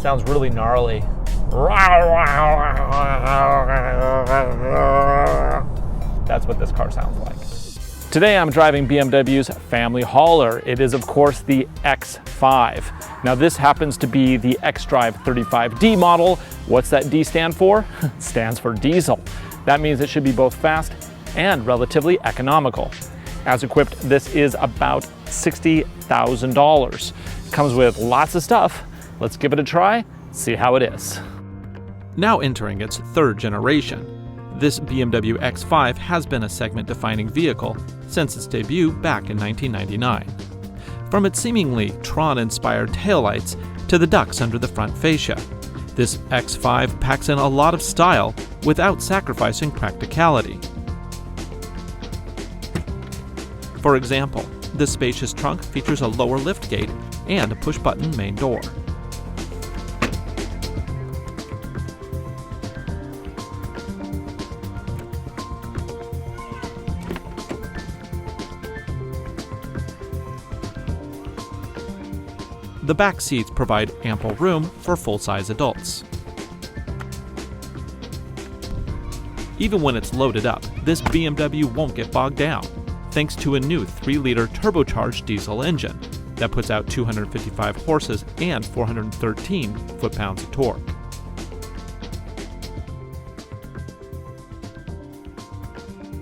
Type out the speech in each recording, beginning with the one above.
Sounds really gnarly. That's what this car sounds like. Today I'm driving BMW's family hauler. It is, of course, the X5. Now this happens to be the xDrive35d model. What's that D stand for? It stands for diesel. That means it should be both fast and relatively economical. As equipped, this is about $60,000. Comes with lots of stuff. Let's give it a try, see how it is. Now entering its third generation, this BMW X5 has been a segment-defining vehicle since its debut back in 1999. From its seemingly Tron-inspired taillights to the ducts under the front fascia, this X5 packs in a lot of style without sacrificing practicality. For example, the spacious trunk features a lower liftgate and a push-button main door. The back seats provide ample room for full-size adults. Even when it's loaded up, this BMW won't get bogged down, thanks to a new 3-liter turbocharged diesel engine that puts out 255 horses and 413 foot-pounds of torque.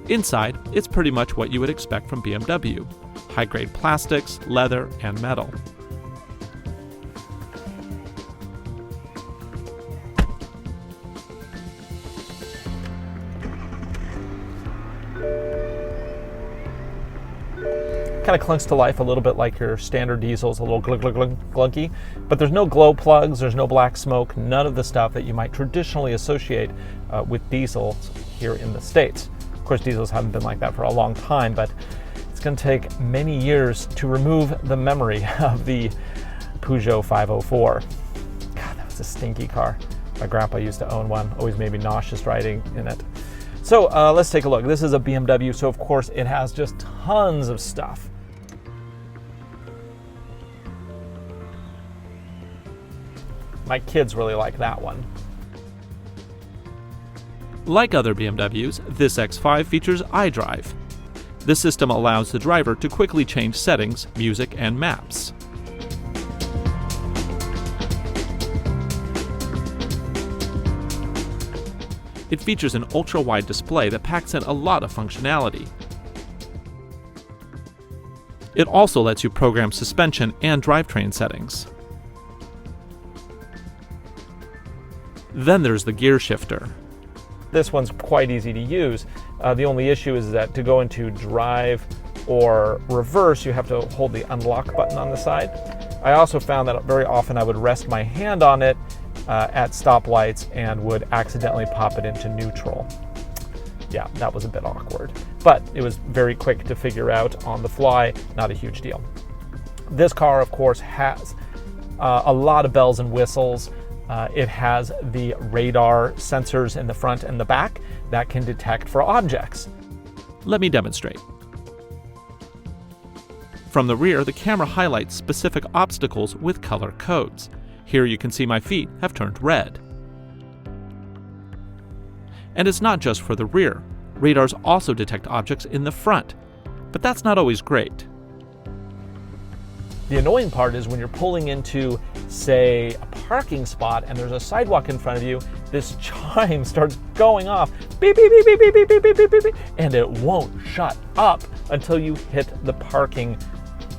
Inside, it's pretty much what you would expect from BMW: high-grade plastics, leather, and metal. Kind of clunks to life a little bit like your standard diesels, a little glunky, but there's no glow plugs, there's no black smoke, none of the stuff that you might traditionally associate with diesels here in the States. Of course, diesels haven't been like that for a long time, but it's going to take many years to remove the memory of the Peugeot 504. God, that was a stinky car. My grandpa used to own one, always made me nauseous riding in it. So let's take a look. This is a BMW, so of course it has just tons of stuff. My kids really like that one. Like other BMWs, this X5 features iDrive. This system allows the driver to quickly change settings, music, and maps. It features an ultra-wide display that packs in a lot of functionality. It also lets you program suspension and drivetrain settings. Then there's the gear shifter. This one's quite easy to use. The only issue is that to go into drive or reverse, you have to hold the unlock button on the side. I also found that very often I would rest my hand on it at stoplights and would accidentally pop it into neutral. Yeah, that was a bit awkward, but it was very quick to figure out on the fly, not a huge deal. This car, of course, has a lot of bells and whistles. It has the radar sensors in the front and the back that can detect for objects. Let me demonstrate. From the rear, the camera highlights specific obstacles with color codes. Here you can see my feet have turned red. And it's not just for the rear. Radars also detect objects in the front, but that's not always great. The annoying part is when you're pulling into, say, a parking spot and there's a sidewalk in front of you, this chime starts going off, beep, beep, beep, beep, beep, beep, beep, beep, beep, beep, and it won't shut up until you hit the parking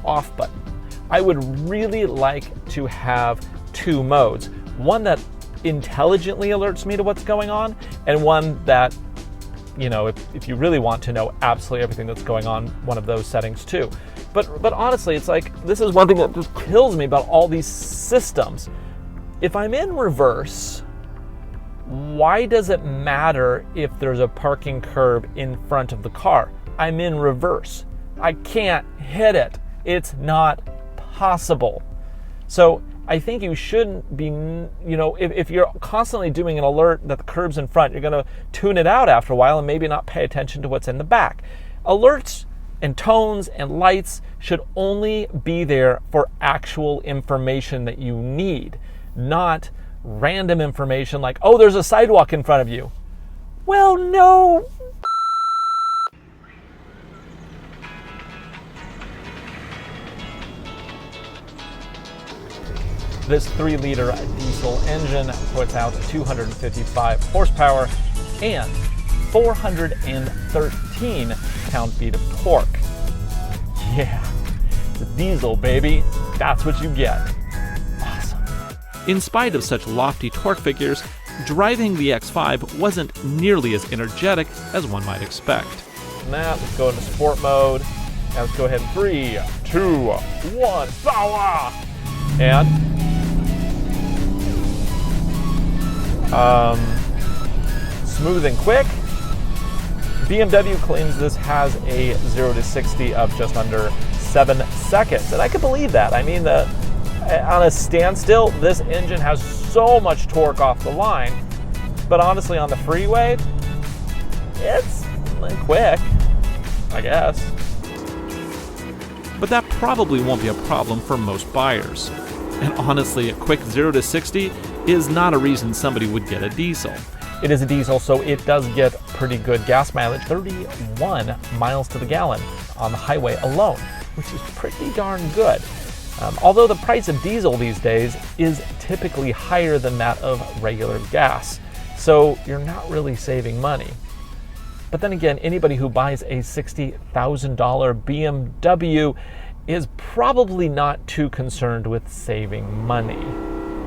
off button. I would really like to have two modes. One that intelligently alerts me to what's going on, and one that, you know, if you really want to know absolutely everything that's going on, one of those settings too. But honestly, it's like, this is one thing that just kills me about all these systems. If I'm in reverse, why does it matter if there's a parking curb in front of the car? I'm in reverse. I can't hit it. It's not possible. So I think you shouldn't be, you know, if you're constantly doing an alert that the curb's in front, you're going to tune it out after a while and maybe not pay attention to what's in the back. Alerts and tones and lights should only be there for actual information that you need. not random information like, oh, there's a sidewalk in front of you. Well, no. This 3-liter diesel engine puts out 255 horsepower and 413 pound-feet of torque. Yeah, the diesel, baby. That's what you get. Awesome. In spite of such lofty torque figures, driving the X5 wasn't nearly as energetic as one might expect. Now, let's go into sport mode. Now let's go ahead in 3, 2, 1, power! And smooth and quick. BMW claims this has a 0 to 60 of just under 7 seconds, and I can believe that. I mean, on a standstill, this engine has so much torque off the line, but honestly, on the freeway, it's quick, I guess. But that probably won't be a problem for most buyers. And honestly, a quick 0 to 60 is not a reason somebody would get a diesel. It is a diesel, so it does get pretty good gas mileage, 31 miles to the gallon on the highway alone, which is pretty darn good. Although the price of diesel these days is typically higher than that of regular gas, so you're not really saving money. But then again, anybody who buys a $60,000 BMW is probably not too concerned with saving money.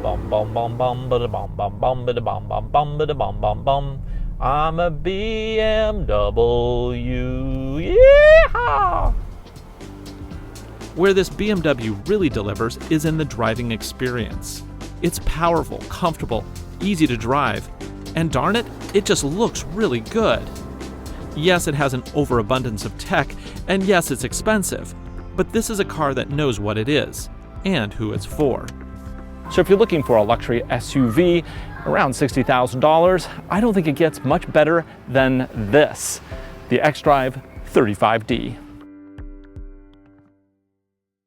Bum bum bum bum bada bum bum bum bada bum bum bum bada bum bum bum. I'm a BMW. Yeehaw! Where this BMW really delivers is in the driving experience. It's powerful, comfortable, easy to drive, and darn it, it just looks really good. Yes, it has an overabundance of tech, and yes, it's expensive, but this is a car that knows what it is and who it's for. So if you're looking for a luxury SUV around $60,000, I don't think it gets much better than this, the xDrive35d.